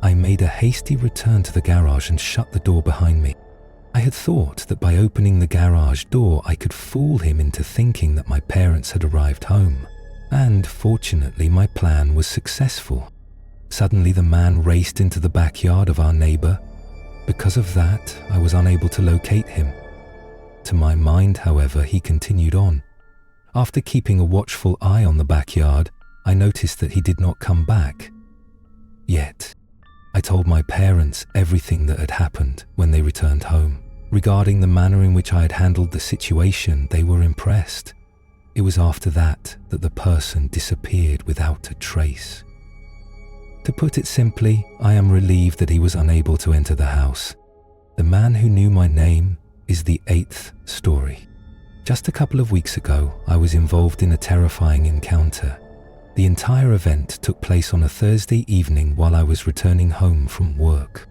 I made a hasty return to the garage and shut the door behind me. I had thought that by opening the garage door, I could fool him into thinking that my parents had arrived home. And fortunately, my plan was successful. Suddenly, the man raced into the backyard of our neighbor. Because of that, I was unable to locate him. To my mind, however, he continued on. After keeping a watchful eye on the backyard, I noticed that he did not come back. Yet, I told my parents everything that had happened when they returned home. Regarding the manner in which I had handled the situation, they were impressed. It was after that that the person disappeared without a trace. To put it simply, I am relieved that he was unable to enter the house. The man who knew my name is the 8th story. Just a couple of weeks ago, I was involved in a terrifying encounter. The entire event took place on a Thursday evening while I was returning home from work.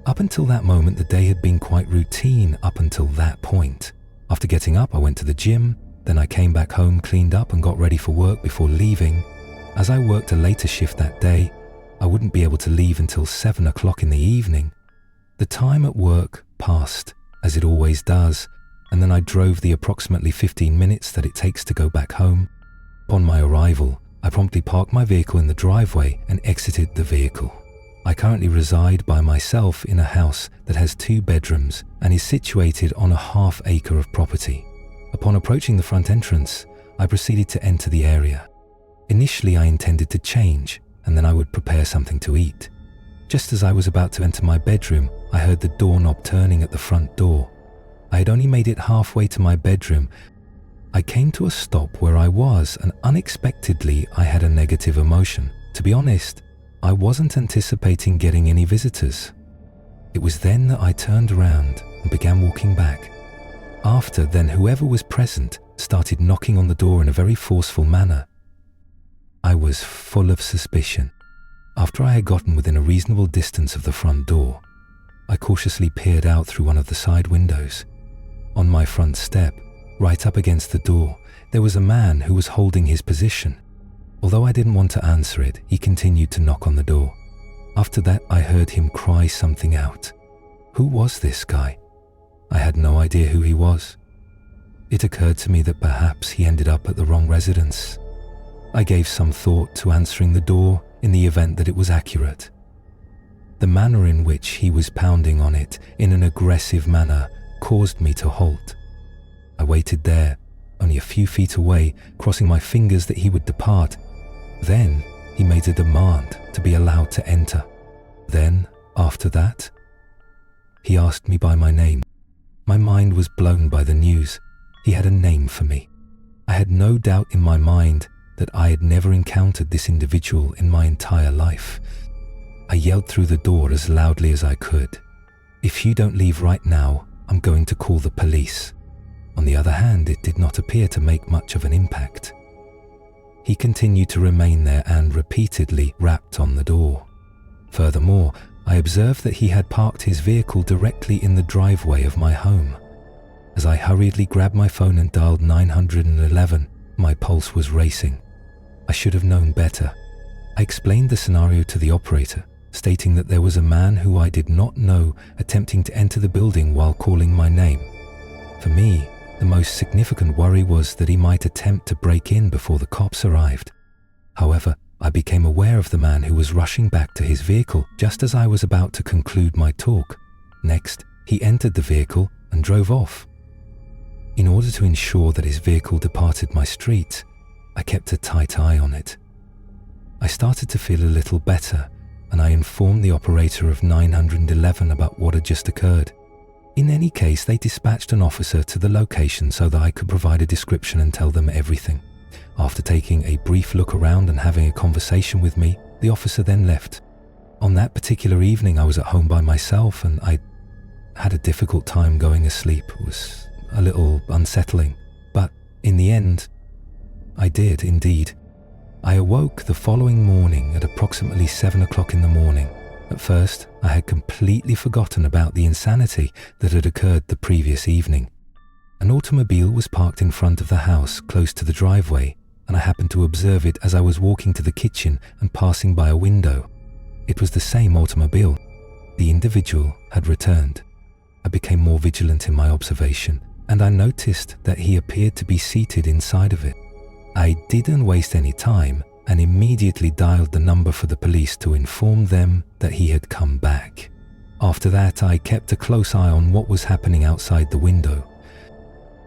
Up until that moment, the day had been quite routine up until that point. After getting up, I went to the gym, then I came back home, cleaned up and got ready for work before leaving. As I worked a later shift that day, I wouldn't be able to leave until 7 o'clock in the evening. The time at work passed, as it always does, and then I drove the approximately 15 minutes that it takes to go back home. Upon my arrival, I promptly parked my vehicle in the driveway and exited the vehicle. I currently reside by myself in a house that has 2 bedrooms and is situated on a half-acre of property. Upon approaching the front entrance, I proceeded to enter the area. Initially, I intended to change, and then I would prepare something to eat. Just as I was about to enter my bedroom, I heard the doorknob turning at the front door. I had only made it halfway to my bedroom. I came to a stop where I was, and unexpectedly, I had a negative emotion. To be honest, I wasn't anticipating getting any visitors. It was then that I turned around and began walking back. After then, whoever was present started knocking on the door in a very forceful manner. I was full of suspicion. After I had gotten within a reasonable distance of the front door, I cautiously peered out through one of the side windows. On my front step, right up against the door, there was a man who was holding his position. Although I didn't want to answer it, he continued to knock on the door. After that, I heard him cry something out. Who was this guy? I had no idea who he was. It occurred to me that perhaps he ended up at the wrong residence. I gave some thought to answering the door in the event that it was accurate. The manner in which he was pounding on it in an aggressive manner caused me to halt. I waited there, only a few feet away, crossing my fingers that he would depart. Then he made a demand to be allowed to enter. Then, after that, he asked me by my name. My mind was blown by the news. He had a name for me. I had no doubt in my mind that I had never encountered this individual in my entire life. I yelled through the door as loudly as I could. "If you don't leave right now, I'm going to call the police." On the other hand, it did not appear to make much of an impact. He continued to remain there and repeatedly rapped on the door. Furthermore, I observed that he had parked his vehicle directly in the driveway of my home. As I hurriedly grabbed my phone and dialed 911, my pulse was racing. I should have known better. I explained the scenario to the operator, stating that there was a man who I did not know attempting to enter the building while calling my name. For me, the most significant worry was that he might attempt to break in before the cops arrived. However, I became aware of the man who was rushing back to his vehicle just as I was about to conclude my talk. Next, he entered the vehicle and drove off. In order to ensure that his vehicle departed my street, I kept a tight eye on it. I started to feel a little better, and I informed the operator of 911 about what had just occurred. In any case, they dispatched an officer to the location so that I could provide a description and tell them everything. After taking a brief look around and having a conversation with me, the officer then left. On that particular evening, I was at home by myself, and I had a difficult time going to sleep. It was a little unsettling, but in the end, I did indeed. I awoke the following morning at approximately 7 o'clock in the morning. At first, I had completely forgotten about the insanity that had occurred the previous evening. An automobile was parked in front of the house close to the driveway, and I happened to observe it as I was walking to the kitchen and passing by a window. It was the same automobile. The individual had returned. I became more vigilant in my observation, and I noticed that he appeared to be seated inside of it. I didn't waste any time and immediately dialed the number for the police to inform them that he had come back. After that, I kept a close eye on what was happening outside the window.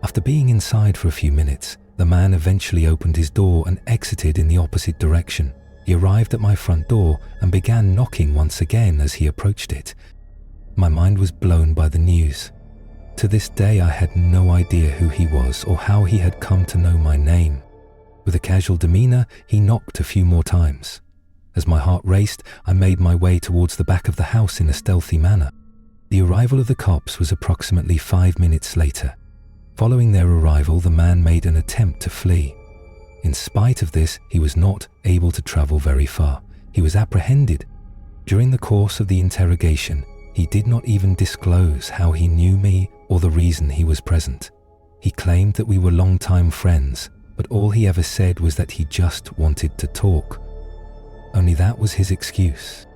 After being inside for a few minutes, the man eventually opened his door and exited in the opposite direction. He arrived at my front door and began knocking once again as he approached it. My mind was blown by the news. To this day, I had no idea who he was or how he had come to know my name. With a casual demeanor, he knocked a few more times. As my heart raced, I made my way towards the back of the house in a stealthy manner. The arrival of the cops was approximately 5 minutes later. Following their arrival, the man made an attempt to flee. In spite of this, he was not able to travel very far. He was apprehended. During the course of the interrogation, he did not even disclose how he knew me or the reason he was present. He claimed that we were longtime friends, but all he ever said was that he just wanted to talk. Only that was his excuse.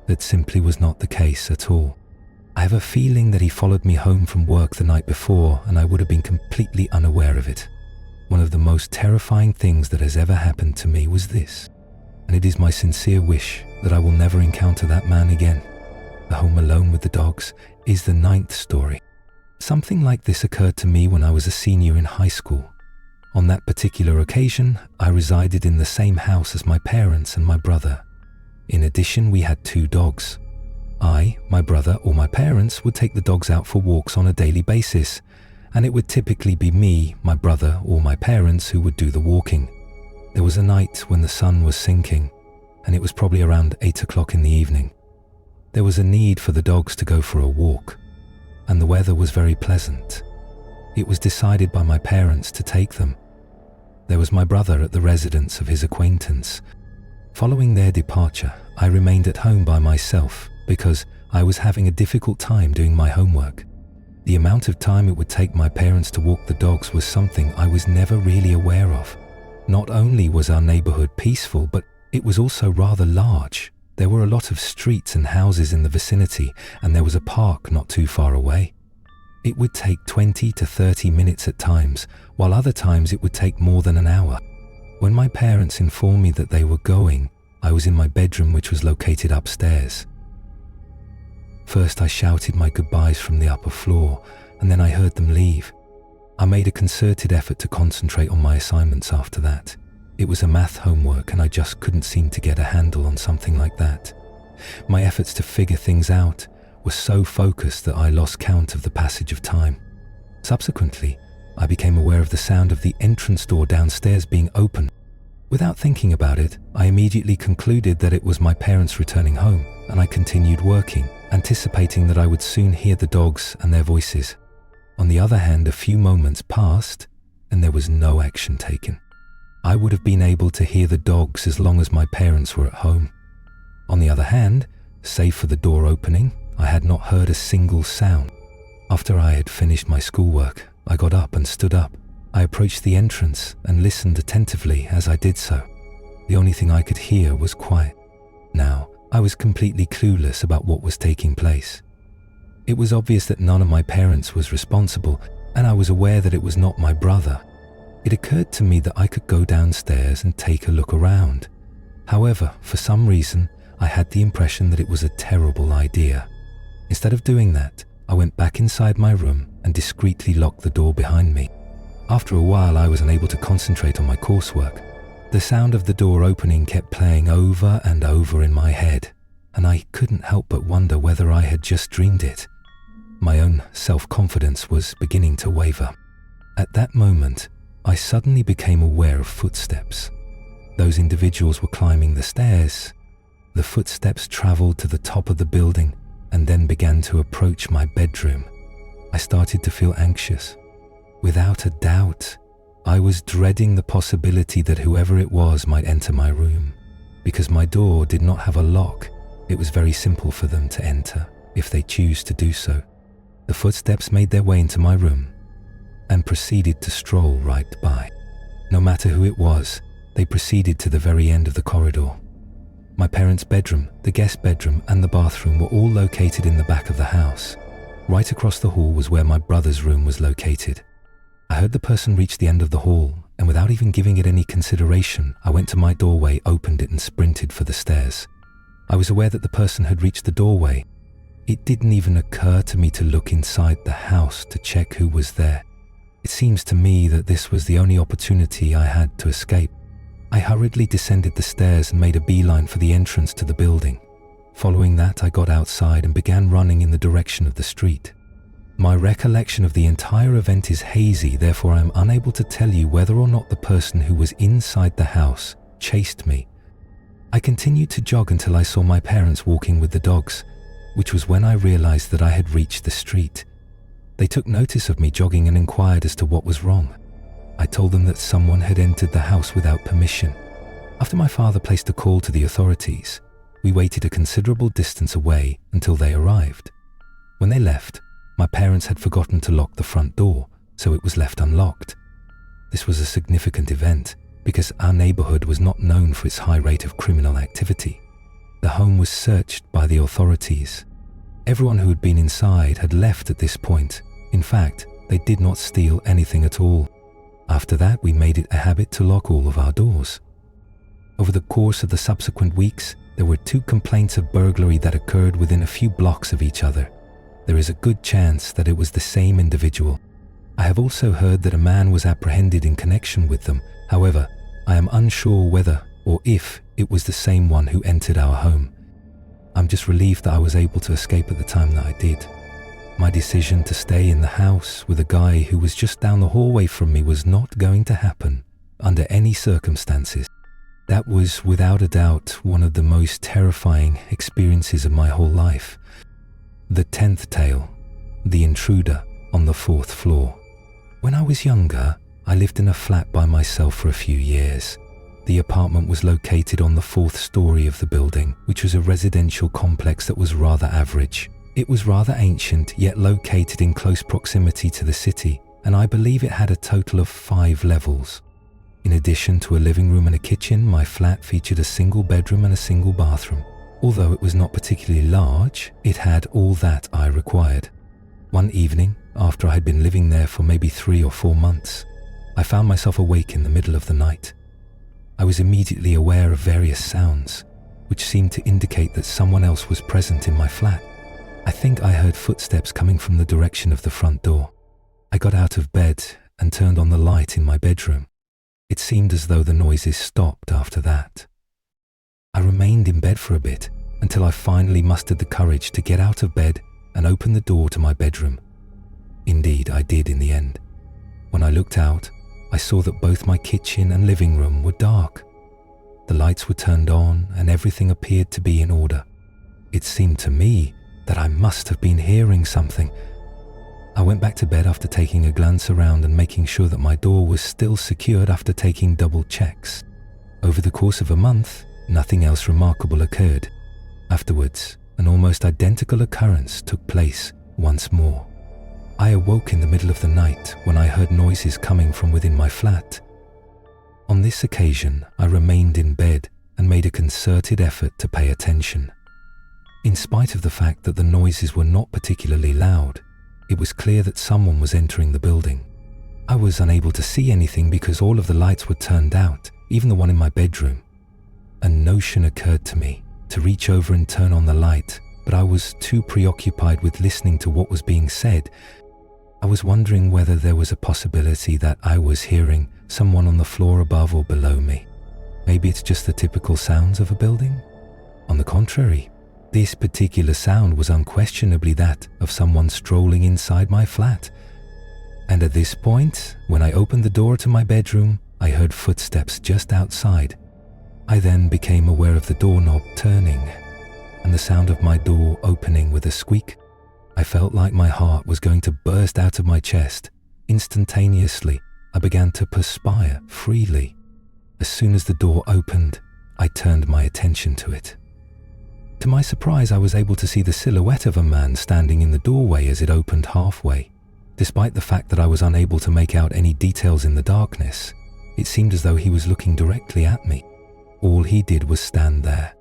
That simply was not the case at all. I have a feeling that he followed me home from work the night before, and I would have been completely unaware of it. One of the most terrifying things that has ever happened to me was this. and it is my sincere wish that I will never encounter that man again. The Home Alone with the Dogs is the 9th story. Something like this occurred to me when I was a senior in high school. On that particular occasion, I resided in the same house as my parents and my brother. In addition, we had 2 dogs. I, my brother, or my parents would take the dogs out for walks on a daily basis, and it would typically be me, my brother, or my parents who would do the walking. There was a night when the sun was sinking, and it was probably around 8 o'clock in the evening. There was a need for the dogs to go for a walk, and the weather was very pleasant. It was decided by my parents to take them. There was my brother at the residence of his acquaintance. Following their departure, I remained at home by myself because I was having a difficult time doing my homework. The amount of time it would take my parents to walk the dogs was something I was never really aware of. Not only was our neighborhood peaceful, but it was also rather large. There were a lot of streets and houses in the vicinity, and there was a park not too far away. It would take 20 to 30 minutes at times, while other times it would take more than an hour. When my parents informed me that they were going, I was in my bedroom, which was located upstairs. First, I shouted my goodbyes from the upper floor, and then I heard them leave. I made a concerted effort to concentrate on my assignments after that. It was a math homework, and I just couldn't seem to get a handle on something like that. My efforts to figure things out were so focused that I lost count of the passage of time. Subsequently, I became aware of the sound of the entrance door downstairs being open. Without thinking about it, I immediately concluded that it was my parents returning home, and I continued working, anticipating that I would soon hear the dogs and their voices. On the other hand, a few moments passed, and there was no action taken. I would have been able to hear the dogs as long as my parents were at home. On the other hand, save for the door opening, I had not heard a single sound. After I had finished my schoolwork, I got up and stood up. I approached the entrance and listened attentively as I did so. The only thing I could hear was quiet. Now, I was completely clueless about what was taking place. It was obvious that none of my parents was responsible, and I was aware that it was not my brother. It occurred to me that I could go downstairs and take a look around. However, for some reason, I had the impression that it was a terrible idea. Instead of doing that, I went back inside my room and discreetly locked the door behind me. After a while, I was unable to concentrate on my coursework. The sound of the door opening kept playing over and over in my head, and I couldn't help but wonder whether I had just dreamed it. My own self-confidence was beginning to waver. At that moment, I suddenly became aware of footsteps. Those individuals were climbing the stairs. The footsteps traveled to the top of the building and then began to approach my bedroom. I started to feel anxious. Without a doubt, I was dreading the possibility that whoever it was might enter my room. Because my door did not have a lock, it was very simple for them to enter, if they choose to do so. The footsteps made their way into my room and proceeded to stroll right by. No matter who it was, they proceeded to the very end of the corridor. My parents' bedroom, the guest bedroom, and the bathroom were all located in the back of the house. Right across the hall was where my brother's room was located. I heard the person reach the end of the hall, and without even giving it any consideration, I went to my doorway, opened it, and sprinted for the stairs. I was aware that the person had reached the doorway. It didn't even occur to me to look inside the house to check who was there. It seems to me that this was the only opportunity I had to escape. I hurriedly descended the stairs and made a beeline for the entrance to the building. Following that, I got outside and began running in the direction of the street. My recollection of the entire event is hazy, therefore I am unable to tell you whether or not the person who was inside the house chased me. I continued to jog until I saw my parents walking with the dogs, which was when I realized that I had reached the street. They took notice of me jogging and inquired as to what was wrong. I told them that someone had entered the house without permission. After my father placed a call to the authorities, we waited a considerable distance away until they arrived. When they left, my parents had forgotten to lock the front door, so it was left unlocked. This was a significant event because our neighborhood was not known for its high rate of criminal activity. The home was searched by the authorities. Everyone who had been inside had left at this point. In fact, they did not steal anything at all. After that, we made it a habit to lock all of our doors. Over the course of the subsequent weeks, there were 2 complaints of burglary that occurred within a few blocks of each other. There is a good chance that it was the same individual. I have also heard that a man was apprehended in connection with them. However, I am unsure whether or if it was the same one who entered our home. I'm just relieved that I was able to escape at the time that I did. My decision to stay in the house with a guy who was just down the hallway from me was not going to happen under any circumstances. That was without a doubt one of the most terrifying experiences of my whole life. The 10th tale, The Intruder on the 4th floor. When I was younger, I lived in a flat by myself for a few years. The apartment was located on the 4th story of the building, which was a residential complex that was rather average. It was rather ancient, yet located in close proximity to the city, and I believe it had a total of 5 levels. In addition to a living room and a kitchen, my flat featured a single bedroom and a single bathroom. Although it was not particularly large, it had all that I required. One evening, after I had been living there for maybe 3 or 4 months, I found myself awake in the middle of the night. I was immediately aware of various sounds, which seemed to indicate that someone else was present in my flat. I think I heard footsteps coming from the direction of the front door. I got out of bed and turned on the light in my bedroom. It seemed as though the noises stopped after that. I remained in bed for a bit until I finally mustered the courage to get out of bed and open the door to my bedroom. Indeed, I did in the end. When I looked out, I saw that both my kitchen and living room were dark. The lights were turned on and everything appeared to be in order. It seemed to me that I must have been hearing something. I went back to bed after taking a glance around and making sure that my door was still secured after taking double checks. Over the course of a month, nothing else remarkable occurred. Afterwards, an almost identical occurrence took place once more. I awoke in the middle of the night when I heard noises coming from within my flat. On this occasion, I remained in bed and made a concerted effort to pay attention. In spite of the fact that the noises were not particularly loud, it was clear that someone was entering the building. I was unable to see anything because all of the lights were turned out, even the one in my bedroom. A notion occurred to me to reach over and turn on the light, but I was too preoccupied with listening to what was being said. I was wondering whether there was a possibility that I was hearing someone on the floor above or below me. Maybe it's just the typical sounds of a building? On the contrary, this particular sound was unquestionably that of someone strolling inside my flat. And at this point, when I opened the door to my bedroom, I heard footsteps just outside. I then became aware of the doorknob turning and the sound of my door opening with a squeak. I felt like my heart was going to burst out of my chest. Instantaneously, I began to perspire freely. As soon as the door opened, I turned my attention to it. To my surprise, I was able to see the silhouette of a man standing in the doorway as it opened halfway. Despite the fact that I was unable to make out any details in the darkness, it seemed as though he was looking directly at me. All he did was stand there.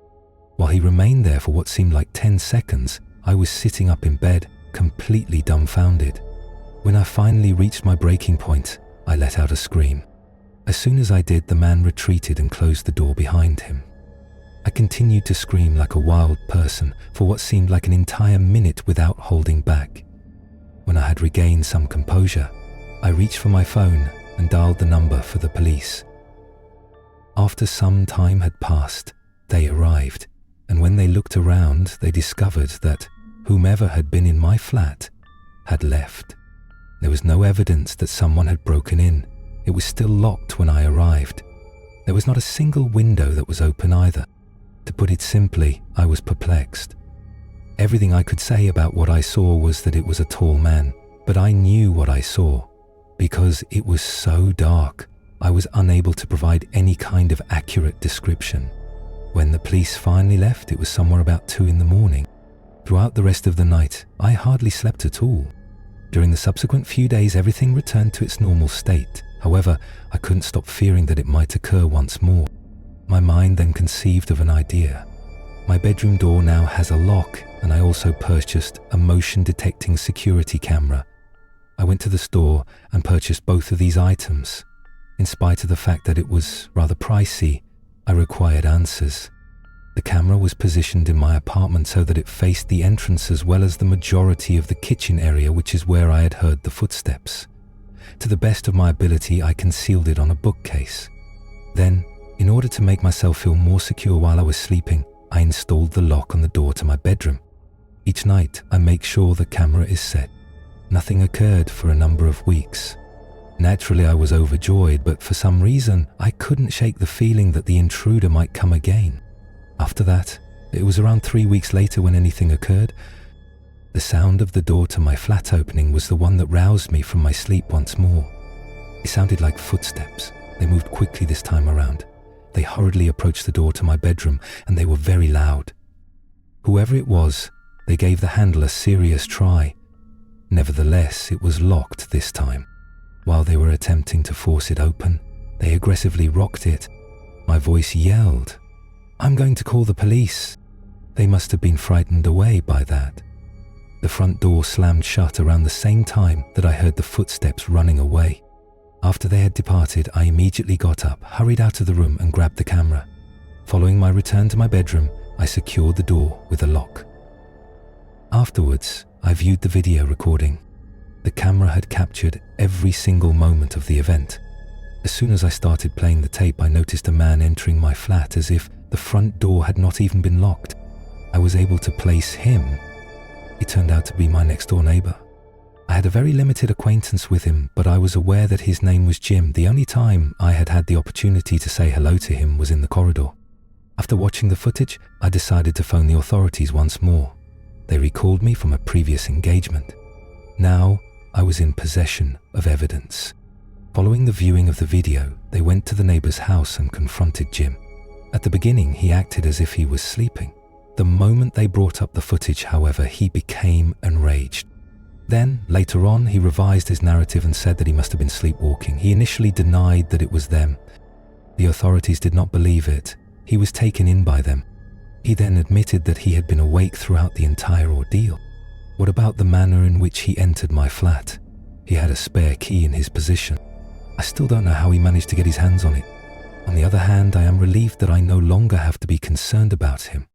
While he remained there for what seemed like 10 seconds, I was sitting up in bed, completely dumbfounded. When I finally reached my breaking point, I let out a scream. As soon as I did, the man retreated and closed the door behind him. I continued to scream like a wild person for what seemed like an entire minute without holding back. When I had regained some composure, I reached for my phone and dialed the number for the police. After some time had passed, they arrived, and when they looked around, they discovered that whomever had been in my flat had left. There was no evidence that someone had broken in. It was still locked when I arrived. There was not a single window that was open either. To put it simply, I was perplexed. Everything I could say about what I saw was that it was a tall man, but I knew what I saw. Because it was so dark, I was unable to provide any kind of accurate description. When the police finally left, it was somewhere about 2 in the morning. Throughout the rest of the night, I hardly slept at all. During the subsequent few days, everything returned to its normal state. However, I couldn't stop fearing that it might occur once more. My mind then conceived of an idea. My bedroom door now has a lock, and I also purchased a motion-detecting security camera. I went to the store and purchased both of these items. In spite of the fact that it was rather pricey, I required answers. The camera was positioned in my apartment so that it faced the entrance as well as the majority of the kitchen area, which is where I had heard the footsteps. To the best of my ability, I concealed it on a bookcase. Then, in order to make myself feel more secure while I was sleeping, I installed the lock on the door to my bedroom. Each night, I make sure the camera is set. Nothing occurred for a number of weeks. Naturally, I was overjoyed, but for some reason, I couldn't shake the feeling that the intruder might come again. After that, it was around 3 weeks later when anything occurred. The sound of the door to my flat opening was the one that roused me from my sleep once more. It sounded like footsteps. They moved quickly this time around. They hurriedly approached the door to my bedroom, and they were very loud. Whoever it was, they gave the handle a serious try. Nevertheless, it was locked this time. While they were attempting to force it open, they aggressively rocked it. My voice yelled, "I'm going to call the police." They must have been frightened away by that. The front door slammed shut around the same time that I heard the footsteps running away. After they had departed, I immediately got up, hurried out of the room and grabbed the camera. Following my return to my bedroom, I secured the door with a lock. Afterwards, I viewed the video recording. The camera had captured every single moment of the event. As soon as I started playing the tape, I noticed a man entering my flat as if the front door had not even been locked. I was able to place him. He turned out to be my next-door neighbor. I had a very limited acquaintance with him, but I was aware that his name was Jim. The only time I had had the opportunity to say hello to him was in the corridor. After watching the footage, I decided to phone the authorities once more. They recalled me from a previous engagement. Now, I was in possession of evidence. Following the viewing of the video, they went to the neighbor's house and confronted Jim. At the beginning, he acted as if he was sleeping. The moment they brought up the footage, however, he became enraged. Then, later on, he revised his narrative and said that he must have been sleepwalking. He initially denied that it was them. The authorities did not believe it. He was taken in by them. He then admitted that he had been awake throughout the entire ordeal. What about the manner in which he entered my flat? He had a spare key in his possession. I still don't know how he managed to get his hands on it. On the other hand, I am relieved that I no longer have to be concerned about him.